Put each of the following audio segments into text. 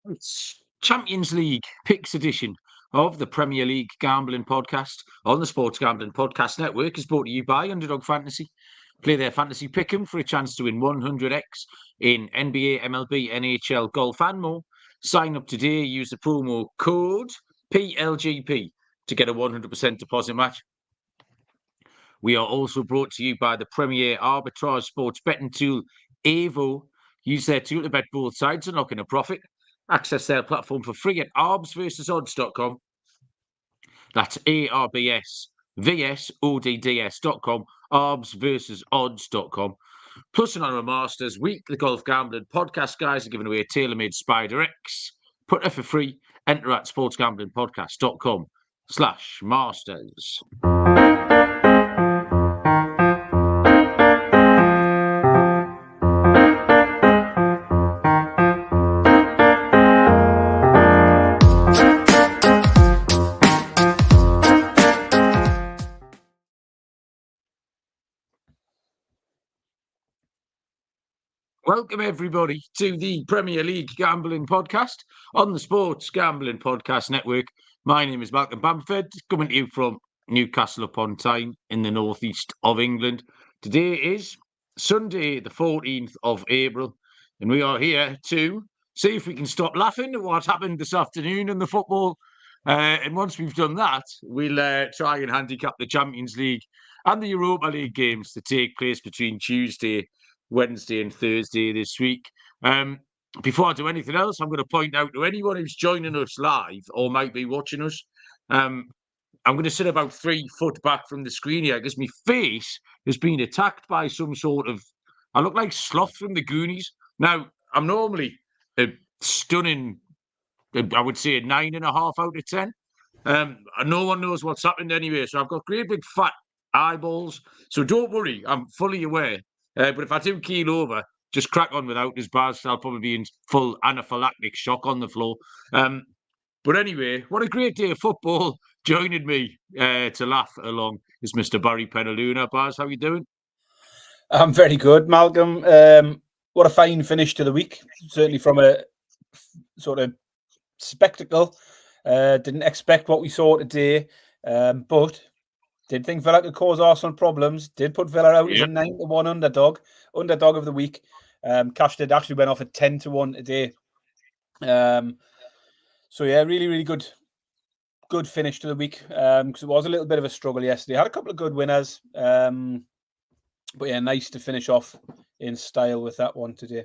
It's Champions League picks edition of the Premier League Gambling Podcast on the Sports Gambling Podcast Network is brought to you by Underdog Fantasy. Play their fantasy pick'em for a chance to win 100x in NBA, MLB, NHL, golf and more. Sign up today, use the promo code PLGP to get a 100% deposit match. We are also brought to you by the Premier Arbitrage Sports betting tool, Avo. Use their tool to bet both sides and lock in a profit. Access their platform for free at arbsversusodds.com. That's ARBSVSODDS.com, arbsversusodds.com. Plus, in our Masters Week, the Golf Gambling Podcast guys are giving away a tailor-made Spider X. Put it for free. Enter at sportsgamblingpodcast.com/masters. Welcome, everybody, to the Premier League Gambling Podcast on the Sports Gambling Podcast Network. My name is Malcolm Bamford, coming to you from Newcastle upon Tyne in the northeast of England. Today is Sunday, the 14th of April, and we are here to see if we can stop laughing at what happened this afternoon in the football. And once we've done that, we'll try and handicap the Champions League and the Europa League games to take place between Tuesday, Wednesday and Thursday this week. Before I do anything else, I'm going to point out to anyone who's joining us live or might be watching us, I'm going to sit about 3 foot back from the screen here because my face has been attacked by some sort of... I look like Sloth from the Goonies. Now, I'm normally a stunning, I would say, a 9.5 out of 10. No one knows what's happened anyway, so I've got great big fat eyeballs. So don't worry, I'm fully aware. But if I do keel over, just crack on without us, Baz. I'll probably be in full anaphylactic shock on the floor. But anyway, what a great day of football. Joining me to laugh along is Mr. Barry Penaluna. Baz, how are you doing? I'm very good, Malcolm. What a fine finish to the week. Certainly from a sort of spectacle. Didn't expect what we saw today, but... did think Villa could cause Arsenal problems. Did put Villa out as a 9-1 underdog of the week. Cash did actually went off at 10-1 today. So yeah, really, really good finish to the week. Because it was a little bit of a struggle yesterday. Had a couple of good winners. But yeah, nice to finish off in style with that one today.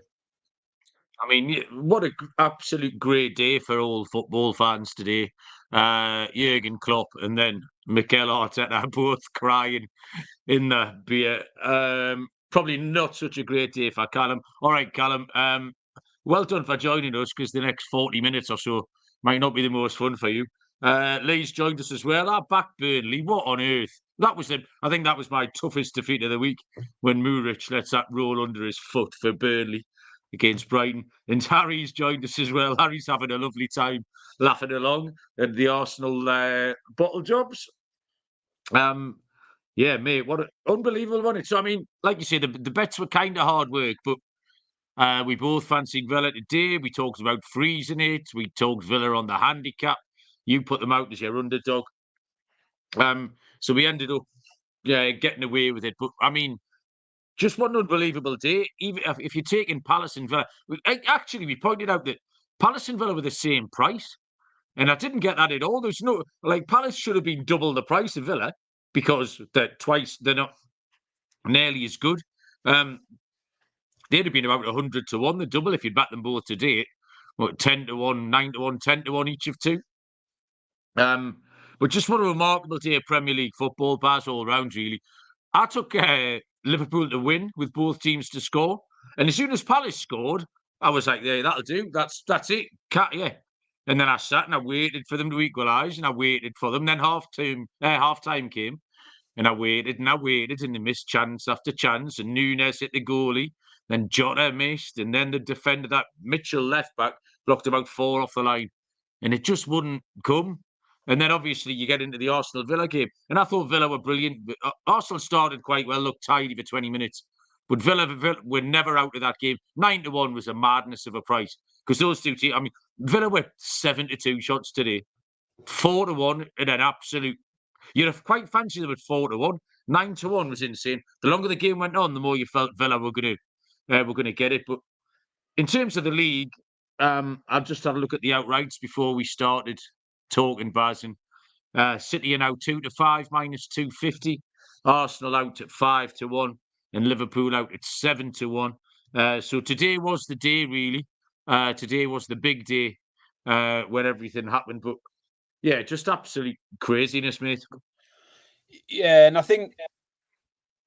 I mean, what an absolute great day for all football fans today. Jurgen Klopp and then Mikel Arteta both crying in the beer. Probably not such a great day for Callum. All right, Callum, well done for joining us because the next 40 minutes or so might not be the most fun for you. Lee's joined us as well. Our back Burnley, what on earth? I think that was my toughest defeat of the week when Muric lets that roll under his foot for Burnley against Brighton. And Harry's joined us as well. Harry's having a lovely time laughing along at the Arsenal bottle jobs. Yeah, mate, what an unbelievable one. So, I mean, like you say, the bets were kind of hard work, but we both fancied Villa today. We talked about freezing it. We talked Villa on the handicap. You put them out as your underdog. So we ended up getting away with it. But, I mean, just what an unbelievable day. Even if you're taking Palace and Villa, we pointed out that Palace and Villa were the same price, and I didn't get that at all. There's no Palace should have been double the price of Villa because they're not nearly as good. They'd have been about 100-1, the double if you'd back them both today. 10-1, 9-1, 10-1 each of two. But just what a remarkable day of Premier League football, Baz, all round really. I took Liverpool to win with both teams to score. And as soon as Palace scored, I was like, yeah, that'll do. That's it. Yeah. And then I sat and I waited for them to equalise and I waited for them. Then half-time came and I waited and they missed chance after chance. And Nunes hit the goalie. Then Jota missed. And then the defender, that Mitchell left back, blocked about 4 off the line. And it just wouldn't come. And then obviously you get into the Arsenal-Villa game. And I thought Villa were brilliant. Arsenal started quite well, looked tidy for 20 minutes. But Villa were never out of that game. 9-1 was a madness of a price. because those two teams, I mean, Villa were 7-2 shots today, 4-1 in an absolute. You'd have quite fancied them at 4-1. 9-1 was insane. The longer the game went on, the more you felt Villa were going to get it. But in terms of the league, I've just had a look at the outrights before we started talking, Baz. And City are now 2-5 minus 250. Arsenal out at 5-1, and Liverpool out at 7-1. So today was the day, really. Today was the big day when everything happened. But yeah, just absolute craziness, mate. Yeah, and I think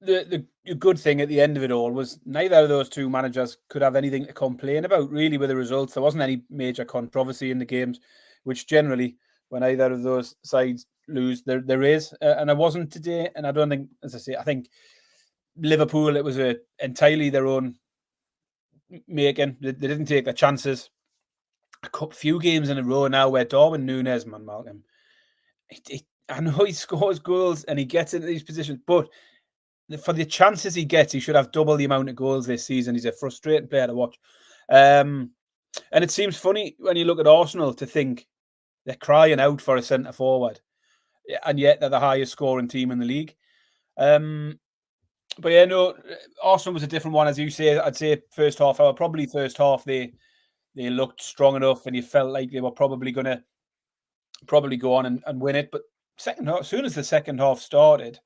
the good thing at the end of it all was neither of those two managers could have anything to complain about, really, with the results. There wasn't any major controversy in the games, which generally, when either of those sides lose, there is. And it wasn't today. And I don't think, as I say, I think Liverpool, it was entirely their own making. They didn't take their chances. A few games in a row now where Darwin Núñez, man, Malcolm, I know he scores goals and he gets into these positions, but for the chances he gets, he should have double the amount of goals this season. He's a frustrating player to watch. And it seems funny when you look at Arsenal to think they're crying out for a centre forward, and yet they're the highest scoring team in the league. But yeah, no, Arsenal was a different one, as you say. I'd say first half hour, probably first half, they looked strong enough, and you felt like they were probably going to go on and win it. But second half, as soon as the second half started,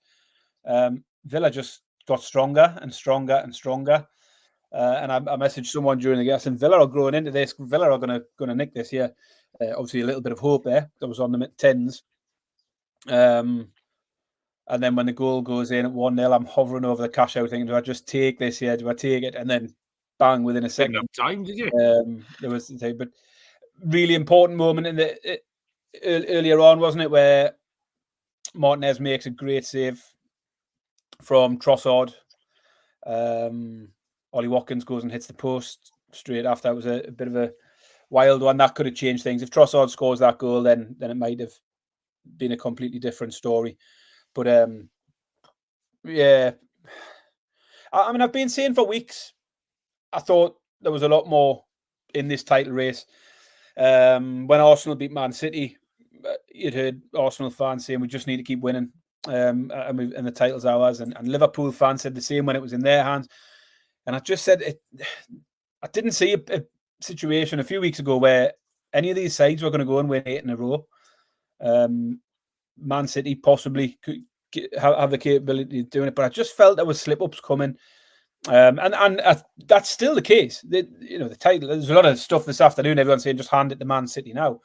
Villa just got stronger and stronger and stronger. And I messaged someone during the game, and Villa are growing into this. Villa are going to nick this here. Obviously, a little bit of hope there. I was on them at 10s. And then when the goal goes in at 1-0, I'm hovering over the cash out thinking, do I just take this here? Do I take it? And then bang, within a second. Time, did you? There was, but really important moment in the earlier on, wasn't it, where Martinez makes a great save from Trossard. Ollie Watkins goes and hits the post straight after. It was a bit of a wild one. That could have changed things. If Trossard scores that goal, then it might have been a completely different story. But yeah, I mean, I've been saying for weeks, I thought there was a lot more in this title race. When Arsenal beat Man City, you'd heard Arsenal fans saying we just need to keep winning, and the title's ours. And Liverpool fans said the same when it was in their hands. And I just said I didn't see a situation a few weeks ago where any of these sides were going to go and win 8 in a row. Man City possibly could have the capability of doing it, but I just felt there was slip-ups coming. And that's still the case. The title, there's a lot of stuff this afternoon, everyone's saying just hand it to Man City now.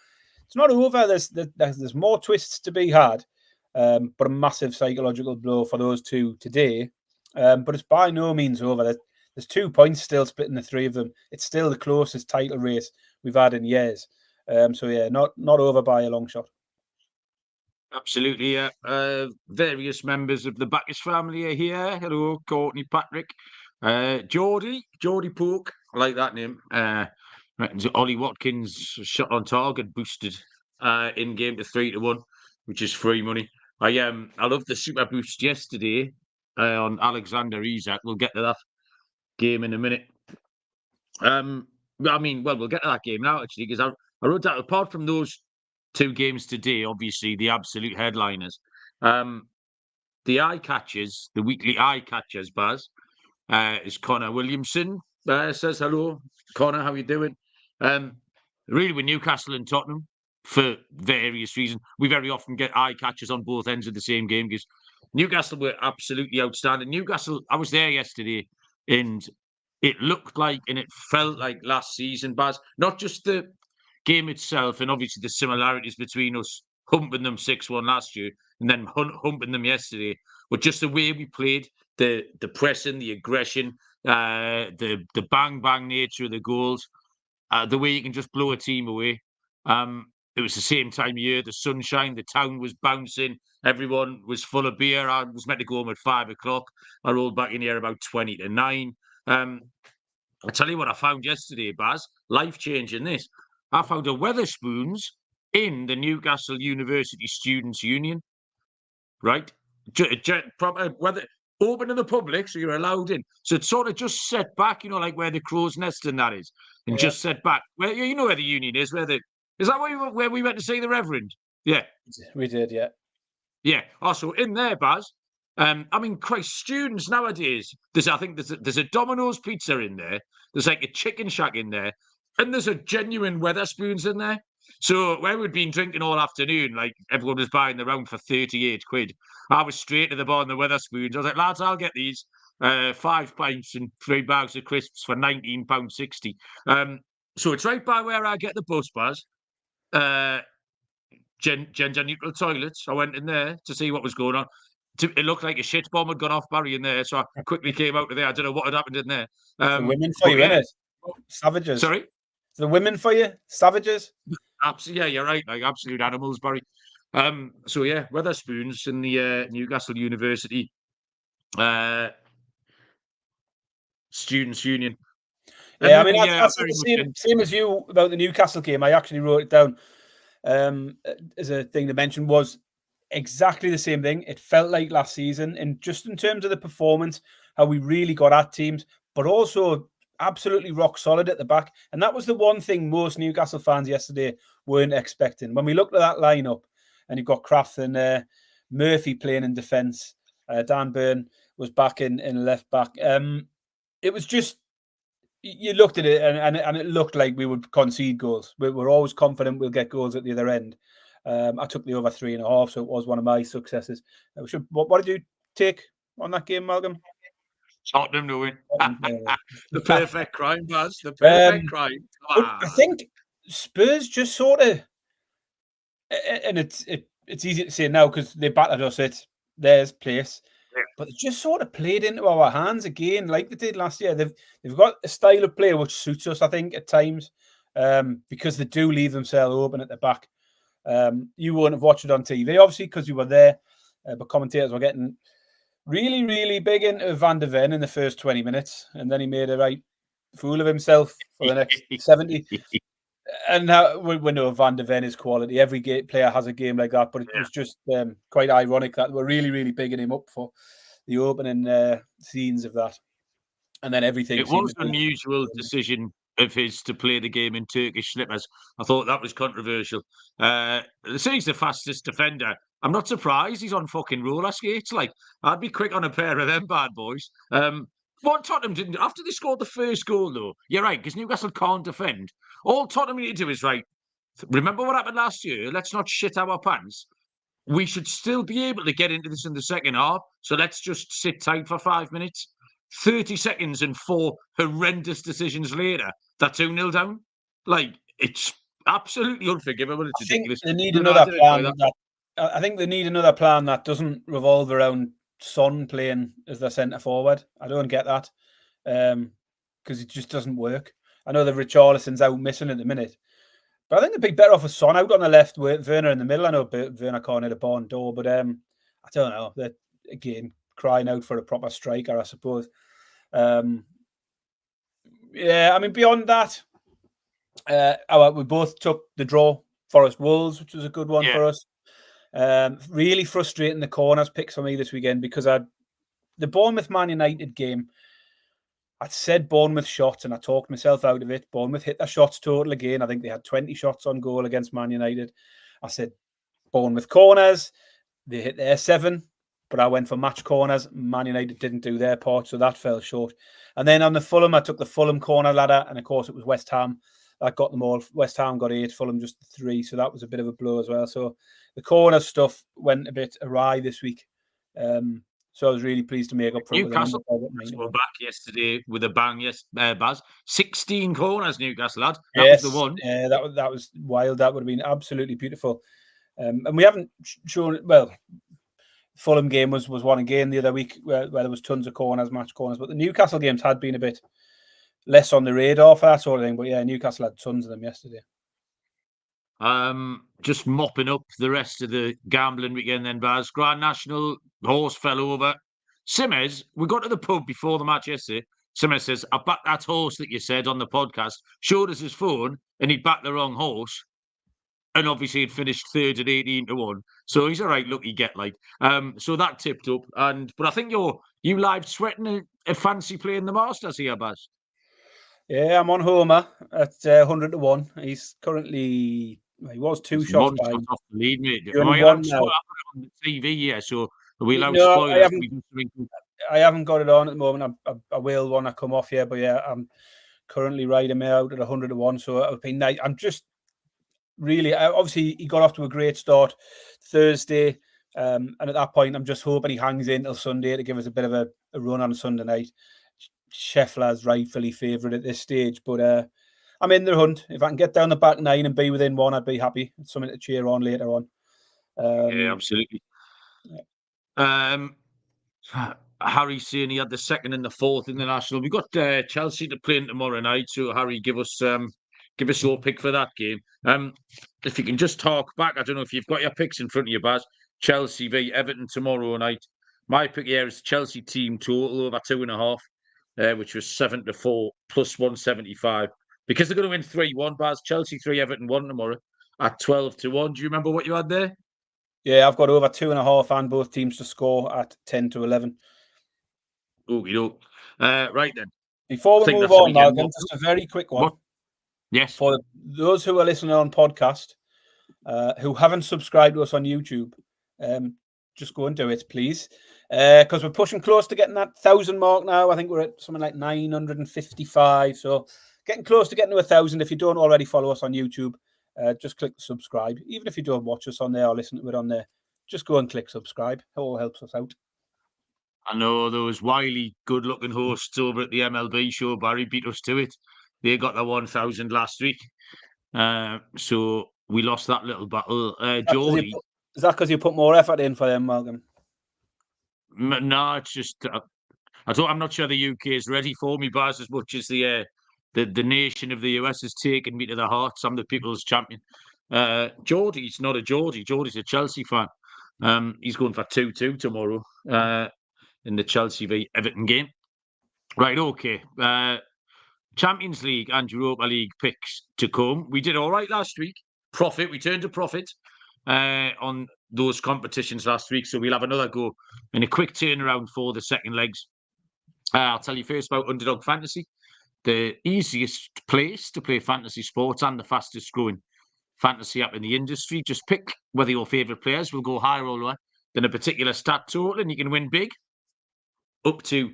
It's not over. There's more twists to be had, but a massive psychological blow for those two today. But it's by no means over. There's 2 points still splitting the three of them. It's still the closest title race we've had in years. So yeah, not over by a long shot. Absolutely, yeah. Various members of the Bacchus family are here. Hello, Courtney, Patrick, Geordie Poke. I like that name. Ollie Watkins shot on target boosted in game to 3-1, which is free money. I love the super boost yesterday on Alexander Isak. We'll get to that game in a minute. We'll get to that game now actually, because I wrote that apart from those 2 games today, obviously the absolute headliners. The eye catchers, the weekly eye catchers, Baz, is Connor Williamson. Says hello, Connor. How you doing? Really, with Newcastle and Tottenham for various reasons, we very often get eye catchers on both ends of the same game because Newcastle were absolutely outstanding. Newcastle, I was there yesterday, and it looked like and it felt like last season, Baz. Not just the game itself, and obviously the similarities between us humping them 6-1 last year and then humping them yesterday, but just the way we played, the pressing, the aggression, the bang nature of the goals, the way you can just blow a team away. It was the same time of year, the sunshine, the town was bouncing, everyone was full of beer. I was meant to go home at 5 o'clock. I rolled back in here about 20 to 9. I'll tell you what I found yesterday, Baz, life-changing this. I found a Wetherspoons in the Newcastle University Students' Union, right? Proper open to the public, so you're allowed in. So it's sort of just set back, like where the crow's nest and that is. and just set back. Where you know where the Union is, is that where we went to see the Reverend? Yeah. We did, yeah. Yeah. Also in there, Baz. I mean, Christ, students nowadays. I think there's a Domino's pizza in there. There's like a chicken shack in there, and there's a genuine Wetherspoons in there. So where we'd been drinking all afternoon, like everyone was buying the round for 38 quid. I was straight to the bar in the Wetherspoons. I was like, lads, I'll get these 5 pints and 3 bags of crisps for £19.60. So it's right by where I get the bus, Baz. Gender neutral toilets. I went in there to see what was going on. It looked like a shit bomb had gone off Barry in there, so I quickly came out of there. I don't know what had happened in there. The women for you, innit? Savages. Sorry? The women for you? Savages? Absolutely, yeah, you're right. Like absolute animals, Barry. So yeah, Wetherspoons in the Newcastle University Students' Union. Yeah, I mean, that's the same as you about the Newcastle game. I actually wrote it down as a thing to mention. Was exactly the same thing. It felt like last season, and just in terms of the performance, how we really got at teams, but also absolutely rock solid at the back. And that was the one thing most Newcastle fans yesterday weren't expecting. When we looked at that lineup, and you've got Kraft and Murphy playing in defence, Dan Burn was back in left back. It was just, you looked at it and it looked like we would concede goals. We're always confident we'll get goals at the other end. I took the over 3.5, so it was one of my successes. What did you take on that game, Malcolm? Tottenham to win. The perfect crime, Baz. The perfect crime. I think Spurs just sort of, and it's easy to say now because they battered us at their place, but they just sort of played into our hands again, like they did last year. They've got a style of play which suits us, I think, at times, because they do leave themselves open at the back. You wouldn't have watched it on TV, obviously, because you were there, but commentators were getting really, really big into Van de Ven in the first 20 minutes, and then he made a right fool of himself for the next 70. And now we know Van de Ven is quality. Every player has a game like that, but it was just quite ironic that we're really, really bigging him up for the opening scenes of that. And then everything. It was an unusual decision of his to play the game in Turkish slippers. I thought that was controversial. He's the fastest defender. I'm not surprised he's on fucking roller skates. Like, I'd be quick on a pair of them bad boys. What Tottenham didn't, after they scored the first goal, though, you're right, because Newcastle can't defend. All Tottenham need to do is, right, remember what happened last year? Let's not shit our pants. We should still be able to get into this in the second half, so let's just sit tight for 5 minutes. 30 seconds and 4 horrendous decisions later, they're 2-0 down. Like, it's absolutely unforgivable. It's ridiculous. They need another plan. I think they need another plan that doesn't revolve around Son playing as their centre forward. I don't get that because it just doesn't work. I know that Richarlison's out missing at the minute, but I think they'd be better off with Son out on the left, with Werner in the middle. I know Werner can't hit a barn door, but I don't know. They're, again, crying out for a proper striker, I suppose. Yeah, I mean, beyond that, we both took the draw, Forest Wolves, which was a good one for us. Really frustrating the corners picks for me this weekend because the Bournemouth Man United game, I'd said Bournemouth shots and I talked myself out of it. Bournemouth hit their shots total again. I think they had 20 shots on goal against Man United. I said Bournemouth corners, they hit their 7, but I went for match corners. Man United didn't do their part, so that fell short. And then on the Fulham, I took the Fulham corner ladder, and of course it was West Ham that got them all. West Ham got 8, Fulham just 3, so that was a bit of a blow as well. So the corner stuff went a bit awry this week. So I was really pleased to make up for it. Newcastle were back yesterday with a bang. Yes, Baz. 16 corners, Newcastle had. That was the one. Yeah, that was wild. That would have been absolutely beautiful. And we haven't shown. Well, Fulham game was one again the other week where there was tons of corners, match corners. But the Newcastle games had been a bit less on the radar for that sort of thing. But yeah, Newcastle had tons of them yesterday. Just mopping up the rest of the gambling weekend then, Baz. Grand National, horse fell over. Simmers, we got to the pub before the match yesterday. Simmers says, I backed that horse that you said on the podcast, showed us his phone, and he'd backed the wrong horse. And obviously he'd finished third at 18-1. So he's a right lucky get, like. So that tipped up. But I think you live sweating a fancy play in the Masters here, Baz. Yeah, I'm on Homer at 100 to 1. He's currently, he was two It's shots one shot behind. off the lead, mate. You're Am only I one allowed to now. spoil on the TV? Yeah, so are we allowed No, spoilers? I haven't got it on at the moment. I will when I come off here, but yeah, I'm currently riding me out at 100 to 1. So it'll be nice. I'm just really, obviously, he got off to a great start Thursday. And at that point, I'm just hoping he hangs in till Sunday to give us a bit of a run on Sunday night. Scheffler's rightfully favourite at this stage, but I'm in the hunt. If I can get down the back nine and be within one, I'd be happy. It's something to cheer on later on. Yeah, absolutely. Harry's saying he had the second and the fourth in the national. We've got Chelsea to play in tomorrow night, so Harry, give us your pick for that game. If you can just talk back, I don't know if you've got your picks in front of you, Baz. Chelsea v Everton tomorrow night. My pick here is Chelsea team total over 2.5, which was 7-4 plus 175. Because they're going to win 3-1, Baz. Chelsea 3, Everton 1 tomorrow at 12 to 1. Do you remember what you had there? Yeah, I've got over 2.5 and both teams to score at 10 to 11. Right then. Before we move on, Malcolm, just a very quick one. What? Yes. For those who are listening on podcast, who haven't subscribed to us on YouTube, just go and do it, please. Because we're pushing close to getting that 1,000 mark now. I think we're at something like 955. So getting close to getting to 1,000. If you don't already follow us on YouTube, just click subscribe. Even if you don't watch us on there or listen to it on there, just go and click subscribe. It all helps us out. I know those wily, good-looking hosts over at the MLB show, Barry, beat us to it. They got the 1,000 last week. So we lost that little battle. Geordie. Is that because you put more effort in for them, Malcolm? No, it's just I'm not sure the UK is ready for me, Baz, as much as the nation of the US has taken me to the hearts. I'm the people's champion. Geordie's not a Geordie. Geordie's a Chelsea fan. He's going for 2-2 tomorrow in the Chelsea v Everton game. Right, okay. Champions League and Europa League picks to come. We did all right last week. We turned a profit on those competitions last week. So we'll have another go in a quick turnaround for the second legs. I'll tell you first about Underdog Fantasy, the easiest place to play fantasy sports and the fastest growing fantasy app in the industry. Just pick whether your favourite players will go higher or lower than a particular stat total, and you can win big, up to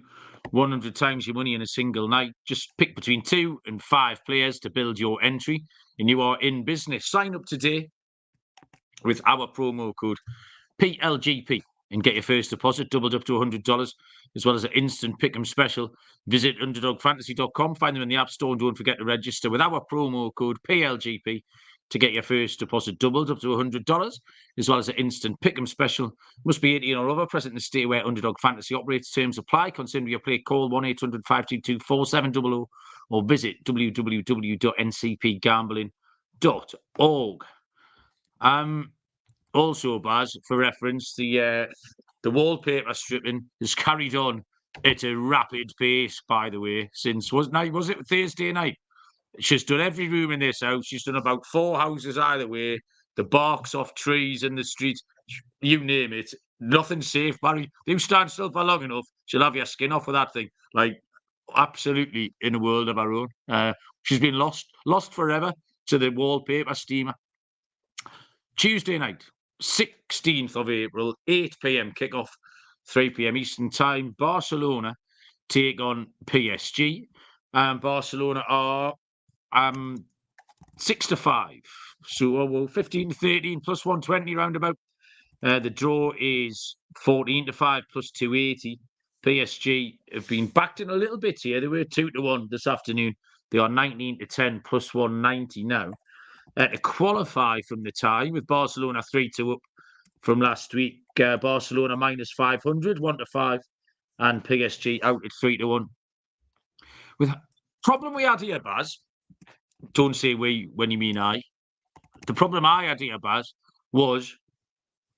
100 times your money in a single night. Just pick between 2 and 5 players to build your entry, and you are in business. Sign up today with our promo code PLGP and get your first deposit doubled up to $100, as well as an instant pick'em special. Visit underdogfantasy.com, find them in the App Store, and don't forget to register with our promo code PLGP to get your first deposit doubled up to $100, as well as an instant pick'em special. Must be 18 or over, present in the state where Underdog Fantasy operates. Terms apply. Consider your play. Call 1-800-522-4700 or visit www.ncpgambling.org. Also, Baz, for reference, the wallpaper stripping has carried on at a rapid pace, by the way, since was it Thursday night? She's done every room in this house. She's done about 4 houses either way. The barks off trees in the street, you name it. Nothing's safe, Barry. You stand still for long enough, she'll have your skin off with that thing. Like, absolutely in a world of her own. She's been lost forever to the wallpaper steamer. Tuesday night, 16th of April, 8 p.m. kickoff, 3 p.m. Eastern Time. Barcelona take on PSG. Barcelona are 6-5. So 15-13 plus 120 roundabout. The draw is 14-5 plus 280. PSG have been backed in a little bit here. They were 2-1 this afternoon. They are 19-10 plus 190 now. To qualify from the tie with Barcelona 3-2 up from last week. Barcelona minus 500, 1-5, and PSG out at 3-1. With problem we had here, Baz. Don't say we when you mean I. The problem I had here, Baz, was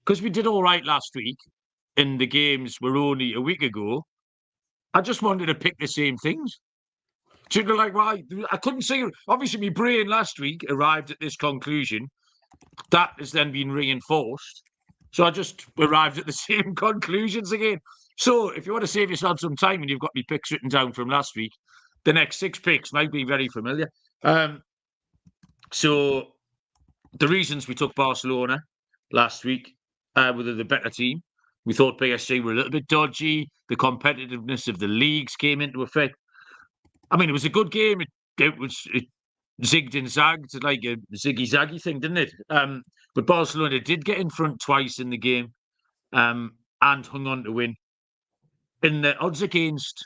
because we did all right last week, and the games were only a week ago. I just wanted to pick the same things. Do you know, like, why? I couldn't see. Obviously, my brain last week arrived at this conclusion. That has then been reinforced. So I just arrived at the same conclusions again. So if you want to save yourself some time and you've got me picks written down from last week, the next 6 picks might be very familiar. So the reasons we took Barcelona last week were the better team. We thought PSG were a little bit dodgy. The competitiveness of the leagues came into effect. I mean, it was a good game. It zigged and zagged like a ziggy-zaggy thing, didn't it? But Barcelona did get in front twice in the game and hung on to win. And the odds against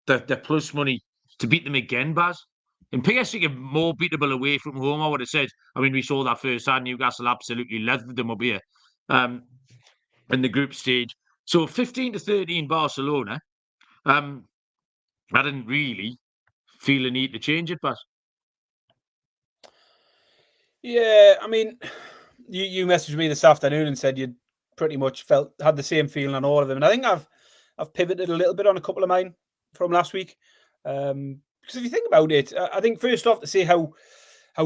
the plus money to beat them again, Baz. And PSG are more beatable away from home, I would have said. I mean, we saw that first hand. Newcastle absolutely leathered them up here in the group stage. So 15-13 Barcelona. I didn't really feel a need to change it, but yeah, I mean, you messaged me this afternoon and said you'd pretty much had the same feeling on all of them, and I think I've pivoted a little bit on a couple of mine from last week. Because if you think about it, I think first off to say how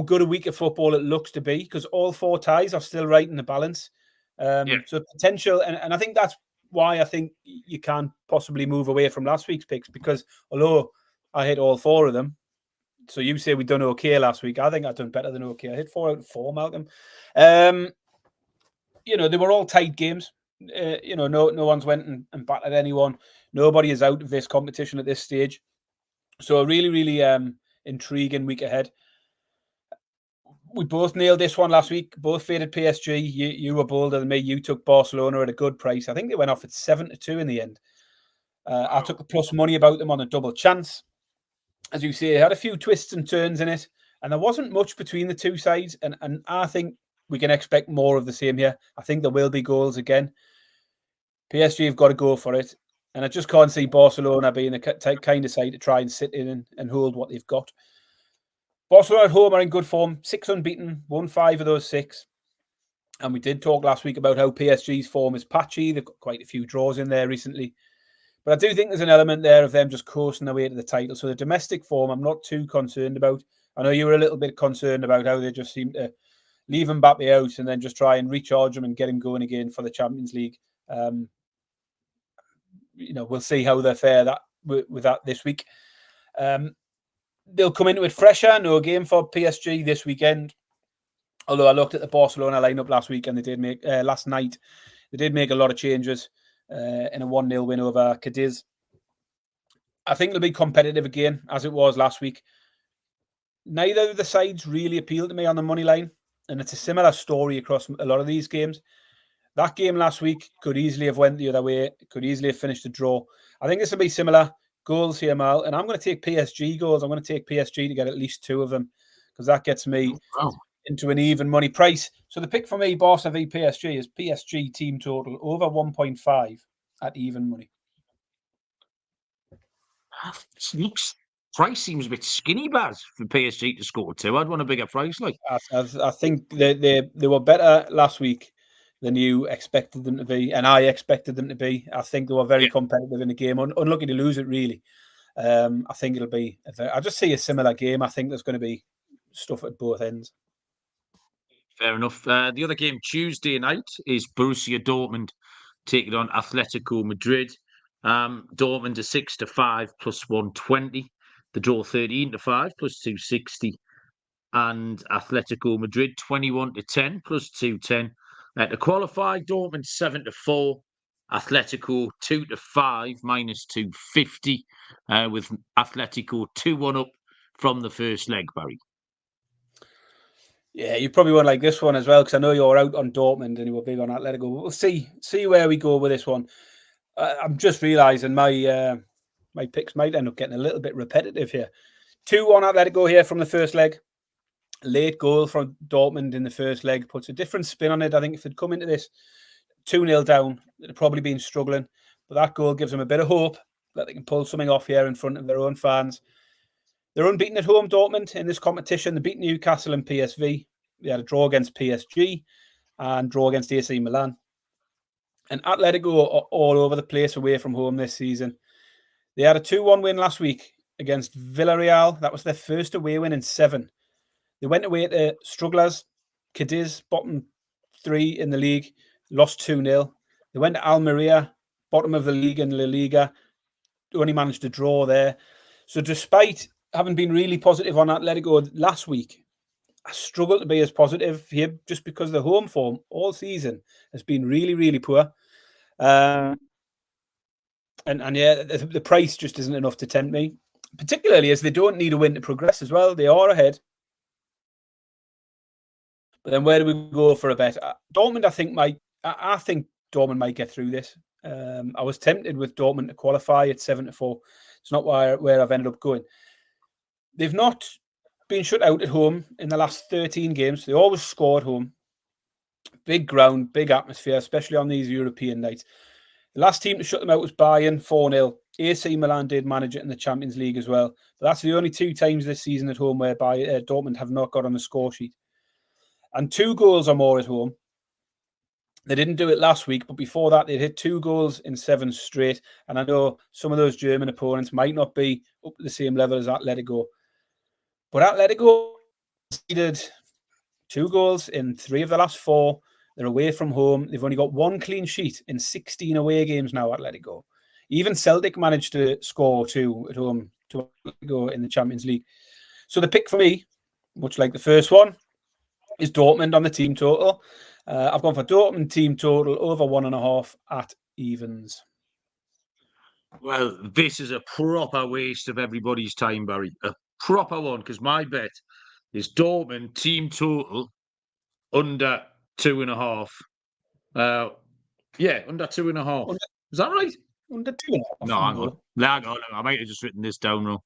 good a week of football it looks to be, because all 4 ties are still right in the balance. So potential, and I think that's why I think you can't possibly move away from last week's picks, because although I hit all 4 of them, so you say we've done okay last week, I think I've done better than okay. I hit 4 out of 4, Malcolm. They were all tight games. No one's went and battered anyone. Nobody is out of this competition at this stage. So a really, really intriguing week ahead. We both nailed this one last week. Both faded PSG. You were bolder than me. You took Barcelona at a good price. I think they went off at 7-2 in the end. I took the plus money about them on a double chance. As you say, it had a few twists and turns in it, and there wasn't much between the two sides. And I think we can expect more of the same here. I think there will be goals again. PSG have got to go for it. And I just can't see Barcelona being the kind of side to try and sit in and hold what they've got. Barcelona at home are in good form, 6 unbeaten, won 5 of those 6. And we did talk last week about how PSG's form is patchy. They've got quite a few draws in there recently. But I do think there's an element there of them just coasting their way to the title. So the domestic form, I'm not too concerned about. I know you were a little bit concerned about how they just seem to leave Mbappe out and then just try and recharge him and get him going again for the Champions League. We'll see how they fare with that this week. They'll come into it fresher. No game for PSG this weekend. Although I looked at the Barcelona lineup last week and they did make last night. They did make a lot of changes in a 1-0 win over Cadiz. I think they'll be competitive again, as it was last week. Neither of the sides really appeal to me on the money line, and it's a similar story across a lot of these games. That game last week could easily have went the other way. It could easily have finished a draw. I think this will be similar. Goals here, Mal, and I'm going to take PSG goals. I'm going to take PSG to get at least 2 of them, because that gets me into an even money price. So the pick for me, Barca v PSG, is PSG team total over 1.5 at even money. Price seems a bit skinny, Baz, for PSG to score 2. I'd want a bigger price. I think they were better last week than you expected them to be, and I expected them to be. I think they were very competitive in the game. Unlucky to lose it, really. I think it'll be. I just see a similar game. I think there's going to be stuff at both ends. Fair enough. The other game Tuesday night is Borussia Dortmund taking on Atletico Madrid. Dortmund is 6-5 plus 120. The draw 13-5 plus 260. And Atletico Madrid 21-10 plus 210. To qualify, Dortmund 7-4, Atletico 2-5 minus 250, with Atletico 2-1 up from the first leg, Barry. Yeah, you probably won't like this one as well, because I know you're out on Dortmund and you were big on Atletico. We'll see where we go with this one. I'm just realising my picks might end up getting a little bit repetitive here. 2-1 Atletico here from the first leg. Late goal from Dortmund in the first leg puts a different spin on it. I think if they'd come into this 2-0 down, they'd have probably been struggling. But that goal gives them a bit of hope that they can pull something off here in front of their own fans. They're unbeaten at home, Dortmund, in this competition. They beat Newcastle and PSV. They had a draw against PSG and draw against AC Milan. And Atletico are all over the place away from home this season. They had a 2-1 win last week against Villarreal. That was their first away win in 7. They went away to strugglers, Cadiz, bottom 3 in the league, lost 2-0. They went to Almeria, bottom of the league in La Liga, only managed to draw there. So despite having been really positive on Atletico last week, I struggle to be as positive here just because the home form all season has been really, really poor. And yeah, the price just isn't enough to tempt me, particularly as they don't need a win to progress as well. They are ahead. But then where do we go for a bet? Dortmund, I think Dortmund might get through this. I was tempted with Dortmund to qualify at 7-4. It's not where I've ended up going. They've not been shut out at home in the last 13 games. They always score at home. Big ground, big atmosphere, especially on these European nights. The last team to shut them out was Bayern, 4-0. AC Milan did manage it in the Champions League as well. But that's the only 2 times this season at home whereby Dortmund have not got on the score sheet. And 2 goals or more at home. They didn't do it last week, but before that, they'd hit 2 goals in 7 straight. And I know some of those German opponents might not be up to the same level as Atletico. But Atletico conceded 2 goals in 3 of the last 4. They're away from home. They've only got 1 clean sheet in 16 away games now, Atletico. Even Celtic managed to score 2 at home to Atletico in the Champions League. So the pick for me, much like the first one, is Dortmund on the team total. I've gone for Dortmund team total over 1.5 at evens. Well, this is a proper waste of everybody's time, Barry. A proper one, because my bet is Dortmund team total under 2.5. Yeah, under 2.5. Is that right? Under 2.5. No, hang on. I might have just written this down wrong.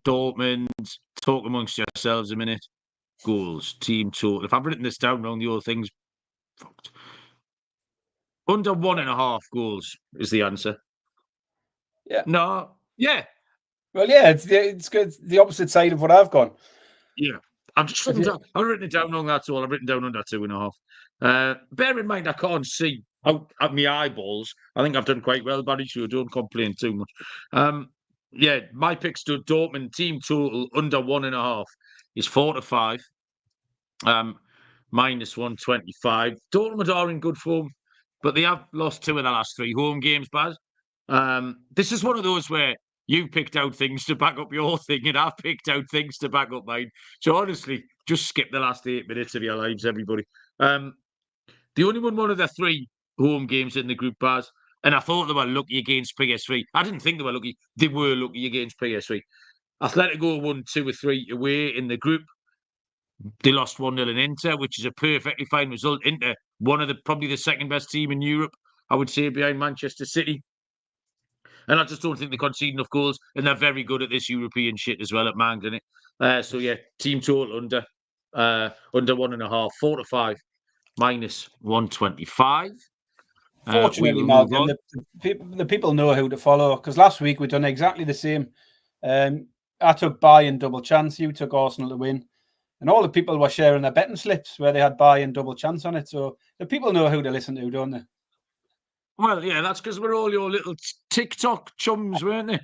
Dortmund, talk amongst yourselves a minute. Goals, team total. If I've written this down wrong, the whole thing's fucked. Under 1.5 goals is the answer. Yeah. No. Yeah. Well, yeah, it's good. The opposite side of what I've gone. Yeah. I've written it down wrong, that's all. I've written down under 2.5. Bear in mind, I can't see out at my eyeballs. I think I've done quite well, Barry, so don't complain too much. Yeah, my pick's to Dortmund team total under 1.5 is 4-5. Minus 125. Dortmund are in good form, but they have lost 2 of the last 3 home games, Baz. This is one of those where you picked out things to back up your thing, and I've picked out things to back up mine. So honestly, just skip the last 8 minutes of your lives, everybody. The only one of the 3 home games in the group, Baz, and I thought they were lucky against PSV. I didn't think they were lucky. They were lucky against PSV. Atletico won 2 or 3 away in the group. They lost 1-0 in Inter, which is a perfectly fine result. Inter, probably the second best team in Europe, I would say, behind Manchester City. And I just don't think they concede enough goals, and they're very good at this European shit as well at mangling it. So yeah, team total under 1.5, 4-5, minus 125. Fortunately, Malcolm, the people know who to follow, because last week we'd done exactly the same. I took Bayern double chance, you took Arsenal to win, and all the people were sharing their betting slips where they had Bayern double chance on it. So the people know who to listen to, don't they? Well, yeah, that's because we're all your little TikTok chums, weren't they?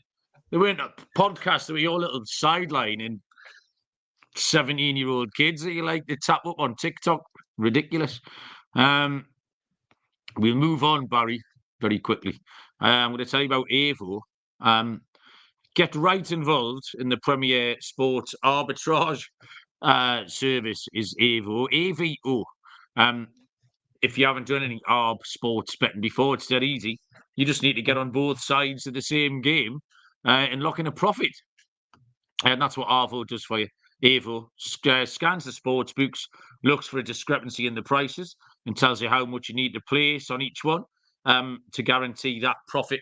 They weren't a podcast, they were your little sidelining 17-year-old kids that you like to tap up on TikTok. Ridiculous. We'll move on, Barry, very quickly. I'm going to tell you about Avo. Get right involved in the Premier Sports Arbitrage service is Avo. AVO. If you haven't done any ARB sports betting before, it's dead easy. You just need to get on both sides of the same game and lock in a profit. And that's what Arvo does for you. Avo scans the sports books, looks for a discrepancy in the prices, and tells you how much you need to place on each one to guarantee that profit.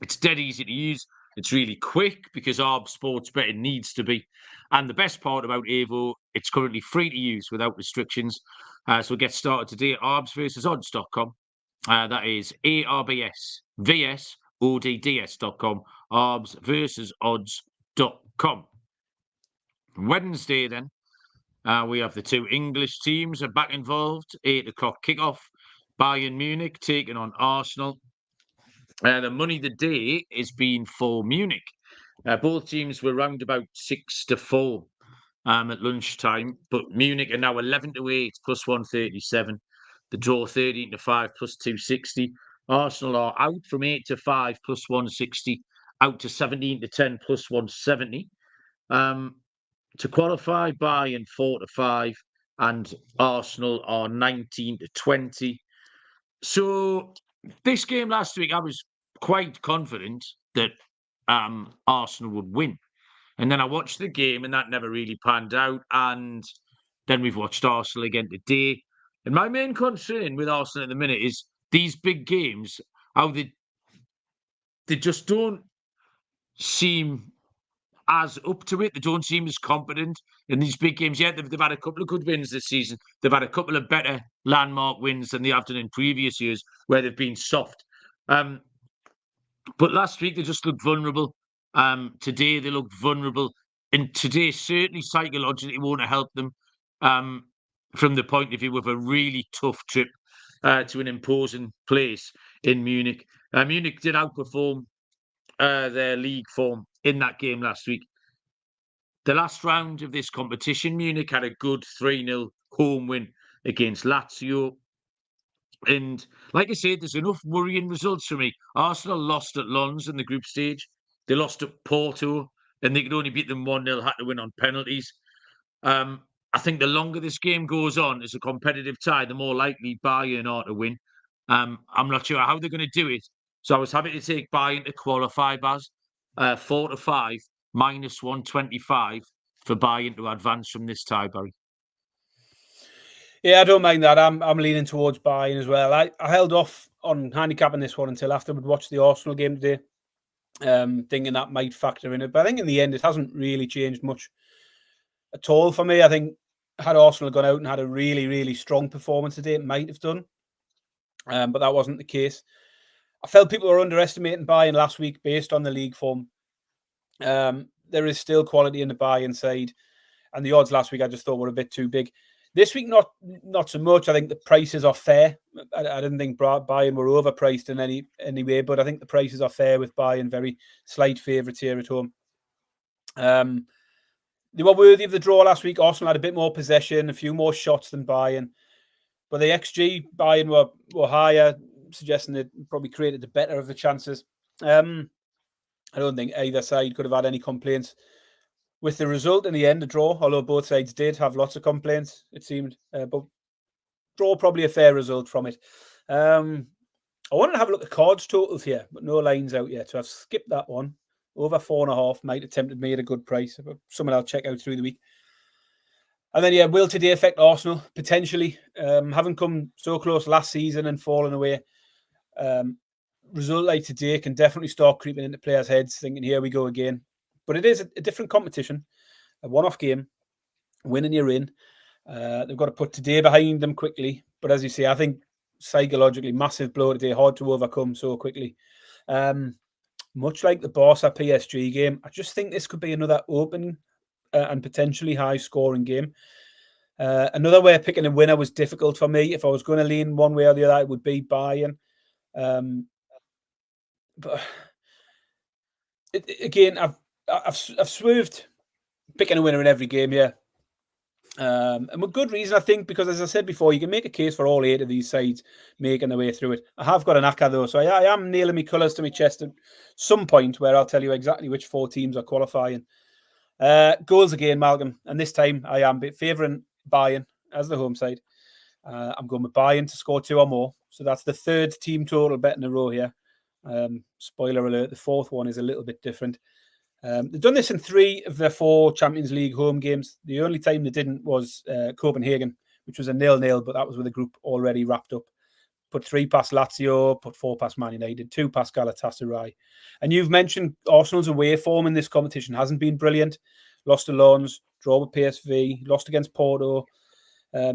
It's dead easy to use. It's really quick because ARB sports betting needs to be. And the best part about Avo, it's currently free to use without restrictions. So get started today at arbsversusodds.com. That is arbsversusodds.com. arbsversusodds.com. Wednesday, then, we have the 2 English teams are back involved. 8 o'clock kickoff. Bayern Munich taking on Arsenal. The money of the day has been for Munich. Both teams were round about 6-4 at lunchtime, but Munich are now 11-8 plus 137. The draw 13-5 plus 260. Arsenal are out from 8-5 plus 160, out to 17-10 plus 170. To qualify, Bayern 4-5 and Arsenal are 19-20. So this game last week, I was quite confident that Arsenal would win. And then I watched the game and that never really panned out. And then we've watched Arsenal again today. And my main concern with Arsenal at the minute is these big games, how they just don't seem as up to it. They don't seem as competent in these big games yet. They've had a couple of good wins this season. They've had a couple of better landmark wins than they have done in previous years where they've been soft. But last week, they just looked vulnerable. Today, they looked vulnerable. And today, certainly psychologically, won't help them from the point of view of a really tough trip to an imposing place in Munich. Munich did outperform their league form in that game last week. The last round of this competition, Munich had a good 3-0 home win against Lazio. And like I said, there's enough worrying results for me. Arsenal lost at Lens in the group stage. They lost at Porto, and they could only beat them 1-0, had to win on penalties. I think the longer this game goes on as a competitive tie, the more likely Bayern are to win. I'm not sure how they're going to do it. So I was happy to take Bayern to qualify, Baz. 4-5, minus 125 for Bayern to advance from this tie, Barry. Yeah, I don't mind that. I'm leaning towards Bayern as well. I held off on handicapping this one until after we'd watched the Arsenal game today, thinking that might factor in it. But I think in the end, it hasn't really changed much at all for me. I think had Arsenal gone out and had a really, really strong performance today, it might have done. But that wasn't the case. I felt people were underestimating Bayern last week based on the league form. There is still quality in the Bayern side. And the odds last week, I just thought were a bit too big. This week, not so much. I think the prices are fair. I didn't think Bayern were overpriced in any way, but I think the prices are fair with Bayern. Very slight favourites here at home. They were worthy of the draw last week. Arsenal had a bit more possession, a few more shots than Bayern. But the XG, Bayern were higher, suggesting they probably created the better of the chances. I don't think either side could have had any complaints with the result in the end, a draw, although both sides did have lots of complaints, it seemed. But draw, probably a fair result from it. I wanted to have a look at cards totals here, but no lines out yet. So I've skipped that one. Over 4.5 might have tempted me at a good price. Something I'll check out through the week. And then, yeah, will today affect Arsenal? Potentially. Having come so close last season and fallen away. Result like today can definitely start creeping into players' heads, thinking, here we go again. But it is a different competition, a one-off game. Winning, you're in. They've got to put today behind them quickly. But as you say, I think psychologically, massive blow today, hard to overcome so quickly. Much like the Barca PSG game, I just think this could be another open and potentially high-scoring game. Another way of picking a winner was difficult for me. If I was going to lean one way or the other, it would be Bayern. But again, I've swerved picking a winner in every game here. And with good reason, I think, because as I said before, you can make a case for all 8 of these sides making their way through it. I have got an ACCA though, so I am nailing my colours to my chest at some point where I'll tell you exactly which 4 teams are qualifying. Goals again, Malcolm, and this time I am favouring Bayern as the home side. I'm going with Bayern to score 2 or more, so that's the 3rd team total bet in a row here. Spoiler alert, the 4th one is a little bit different. They've done this in 3 of their 4 Champions League home games. The only time they didn't was Copenhagen, which was a 0-0, but that was with the group already wrapped up. Put 3 past Lazio, put 4 past Man United, 2 past Galatasaray. And you've mentioned Arsenal's away form in this competition hasn't been brilliant. Lost to Lens, draw with PSV, lost against Porto.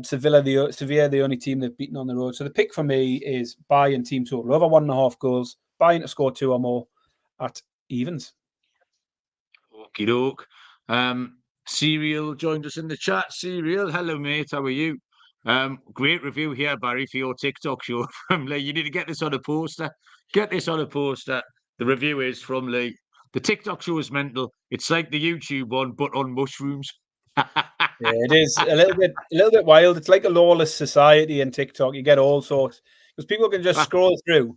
Sevilla, the only team they've beaten on the road. So the pick for me is Bayern team total, over 1.5 goals. Bayern to score 2 or more at evens. Okie doke. Serial joined us in the chat. Serial, hello mate, how are you? Great review here, Barry, for your TikTok show from Lee. You need to get this on a poster. Get this on a poster. The review is from Lee. The TikTok show is mental. It's like the YouTube one, but on mushrooms. Yeah, it is a little bit wild. It's like a lawless society in TikTok. You get all sorts because people can just scroll through,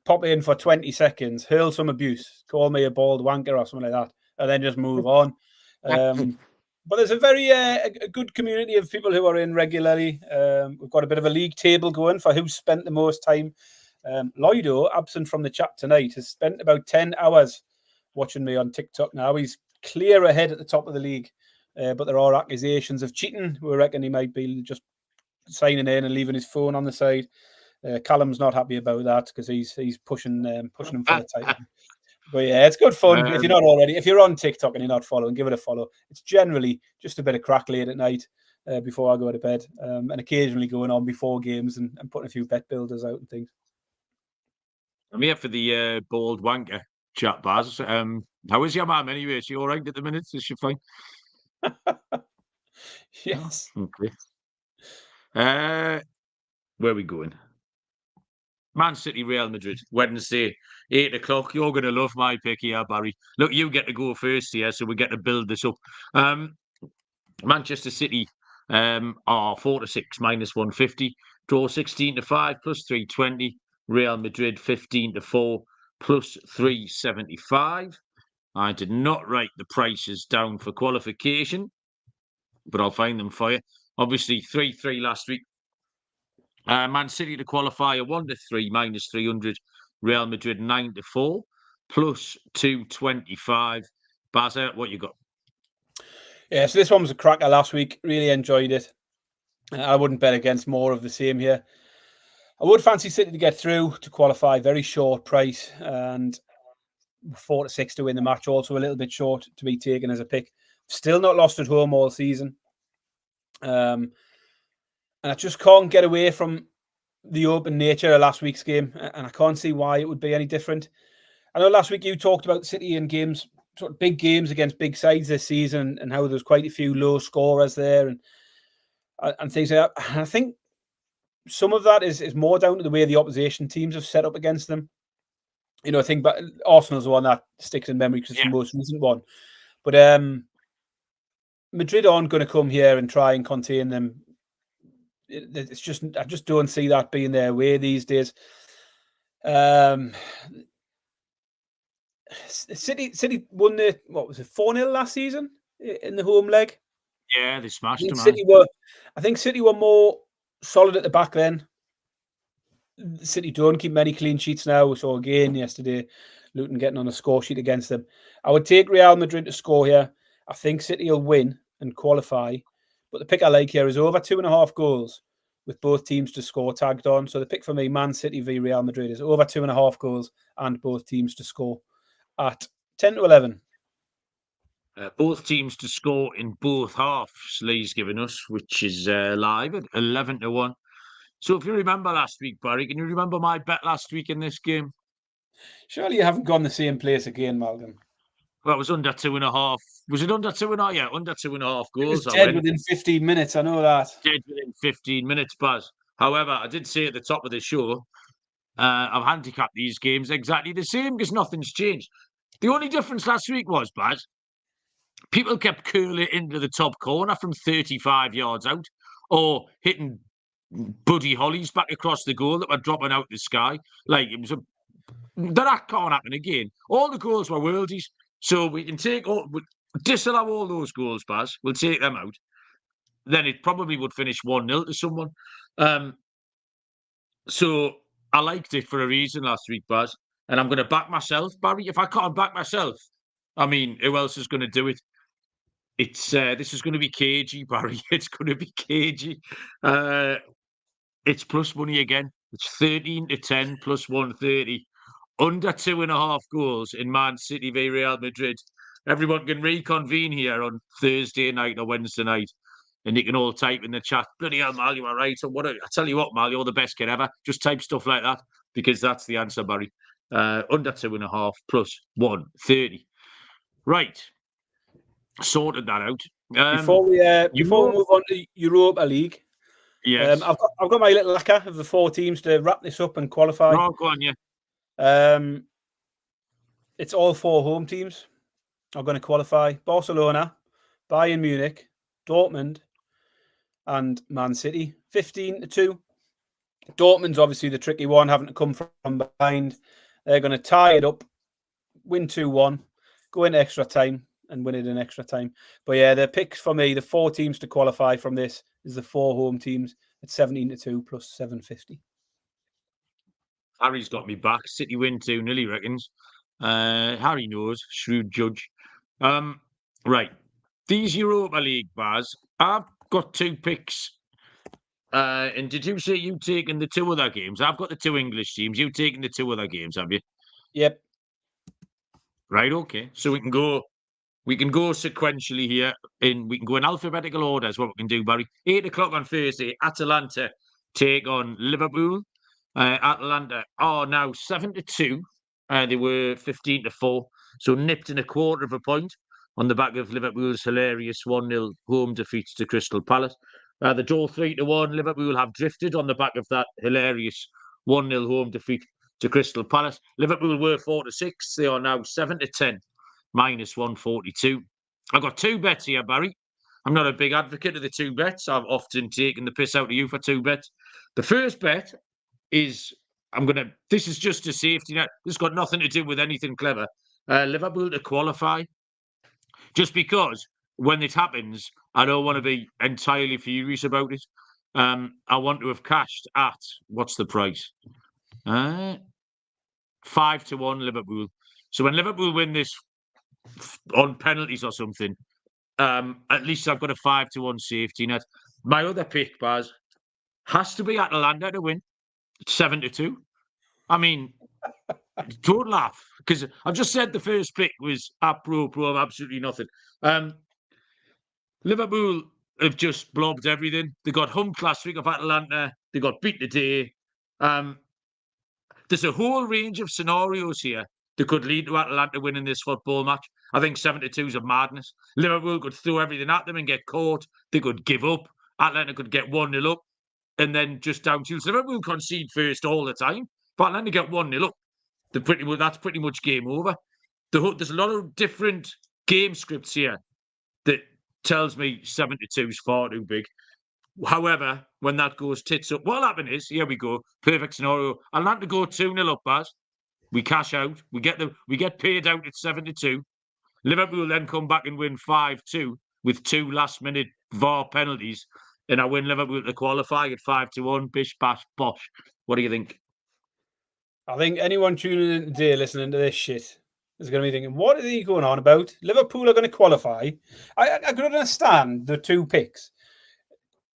pop in for 20 seconds, hurl some abuse, call me a bald wanker or something like that, and then just move on. But there's a very a good community of people who are in regularly. We've got a bit of a league table going for who's spent the most time. Lloydo, absent from the chat tonight, has spent about 10 hours watching me on TikTok now. He's clear ahead at the top of the league, but there are accusations of cheating. We reckon he might be just signing in and leaving his phone on the side. Callum's not happy about that because he's pushing him for the title. But yeah, it's good fun. If you're on TikTok and you're not following, give it a follow. It's generally just a bit of crack late at night before I go to bed, and occasionally going on before games and putting a few bet builders out and things. I'm here for the bald wanker chat, Baz. How is your mum anyway? Is she all right at the minute? Is she fine? Yes. Okay. Where are we going? Man City, Real Madrid, Wednesday, 8 o'clock. You're going to love my pick here, Barry. Look, you get to go first here, so we get to build this up. Manchester City are 4-6, minus 150. Draw 16-5, plus 320. Real Madrid, 15-4, plus 375. I did not write the prices down for qualification, but I'll find them for you. Obviously, 3-3 last week. Man City to qualify, a 1-3, minus 300. Real Madrid 9-4, plus 225. Baza, what you got? Yeah, so this one was a cracker last week. Really enjoyed it. I wouldn't bet against more of the same here. I would fancy City to get through to qualify. Very short price, and 4-6 to win the match. Also a little bit short to be taken as a pick. Still not lost at home all season. And I just can't get away from the open nature of last week's game, and I can't see why it would be any different. I know last week you talked about City in games, sort of big games against big sides this season, and how there's quite a few low scorers there and things like that. And I think some of that is more down to the way the opposition teams have set up against them. You know, I think but Arsenal's the one that sticks in memory because it's the most recent one. But Madrid aren't going to come here and try and contain them. It's just I just don't see that being their way these days. City won the 4-0 last season in the home leg. Yeah, they smashed them. I think City were more solid at the back then. City don't keep many clean sheets now. We saw again yesterday Luton getting on a score sheet against them. I would take Real Madrid to score here. I think City will win and qualify. But the pick I like here is over 2.5 goals with both teams to score tagged on. So the pick for me, Man City v Real Madrid, is over 2.5 goals and both teams to score at 10-11. Both teams to score in both halves, Lee's given us, which is live at 11-1. So if you remember last week, Barry, can you remember my bet last week in this game? Surely you haven't gone the same place again, Malcolm. Well, it was under 2.5. Was it under 2.5? Yeah, under 2.5 goals. It was dead within 15 minutes. I know that. Dead within 15 minutes, Baz. However, I did say at the top of the show, I've handicapped these games exactly the same because nothing's changed. The only difference last week was, Baz, people kept curling into the top corner from 35 yards out or hitting Buddy Hollies back across the goal that were dropping out the sky. Like, it was that can't happen again. All the goals were worldies. So we can disallow all those goals, Baz. We'll take them out. Then it probably would finish 1-0 to someone. So I liked it for a reason last week, Baz. And I'm going to back myself, Barry. If I can't back myself, I mean, who else is going to do it? This is going to be cagey, Barry. It's going to be cagey. It's plus money again. It's 13-10 plus 130. Under 2.5 goals in Man City v Real Madrid. Everyone can reconvene here on Thursday night or Wednesday night, and you can all type in the chat, bloody hell, Mal, you are right. Or what? I tell you what, Mal, you're the best kid ever. Just type stuff like that because that's the answer, Barry. Under 2.5 plus 130. Right. Sorted that out. Before we move on to Europa League, yes, I've got my little lacquer of the 4 teams to wrap this up and qualify. Oh, go on, yeah. It's all 4 home teams are going to qualify: Barcelona, Bayern Munich, Dortmund, and Man City. 15-2 Dortmund's obviously the tricky one, having to come from behind. They're going to tie it up, win 2-1, go into extra time and win it in extra time. But yeah, the picks for me, the 4 teams to qualify from this is the 4 home teams at 17-2 plus 750. Harry's got me back. City win 2-0, he reckons. Harry knows, shrewd judge. Right. These Europa League bars, I've got 2 picks. And did you say you taken the 2 other games? I've got the 2 English teams. You've taken the 2 other games, have you? Yep. Right, okay. So we can go sequentially here, we can go in alphabetical order is what we can do, Barry. 8 o'clock on Thursday, Atalanta take on Liverpool. Atalanta are now 7-2. They were 15-4, so nipped in a quarter of a point on the back of Liverpool's hilarious 1-0 home defeat to Crystal Palace. The draw 3-1. Liverpool have drifted on the back of that hilarious 1-0 home defeat to Crystal Palace. Liverpool were 4-6. They are now 7-10, minus 142. I've got 2 bets here, Barry. I'm not a big advocate of the 2 bets. I've often taken the piss out of you for 2 bets. The first bet is this is just a safety net. This has got nothing to do with anything clever. Liverpool to qualify. Just because when it happens, I don't want to be entirely furious about it. I want to have cashed at, what's the price? 5-1 Liverpool. So when Liverpool win this on penalties or something, at least I've got a 5-1 safety net. My other pick, Baz, has to be Atalanta to win. 7-2. I mean, don't laugh, because I've just said the first pick was pro of absolutely nothing. Liverpool have just blobbed everything. They got humped last week of Atalanta. They got beat today. There's a whole range of scenarios here that could lead to Atalanta winning this football match. I think 7-2 is a madness. Liverpool could throw everything at them and get caught. They could give up. Atalanta could get 1-0 up and then just down to. So Liverpool concede first all the time, but Atalanta get 1-0 up. That's pretty much game over. There's a lot of different game scripts here that tells me 7-2 is far too big. However, when that goes tits up, what'll happen is, here we go, perfect scenario. Atlanta go 2-0 up, Baz. We cash out. We get paid out at 7-2. Liverpool then come back and win 5-2 with 2 last-minute VAR penalties, and I win Liverpool to qualify at 5-1. Bish, bash, bosh. What do you think? I think anyone tuning in today listening to this shit is going to be thinking, what are they going on about? Liverpool are going to qualify. I could understand the 2 picks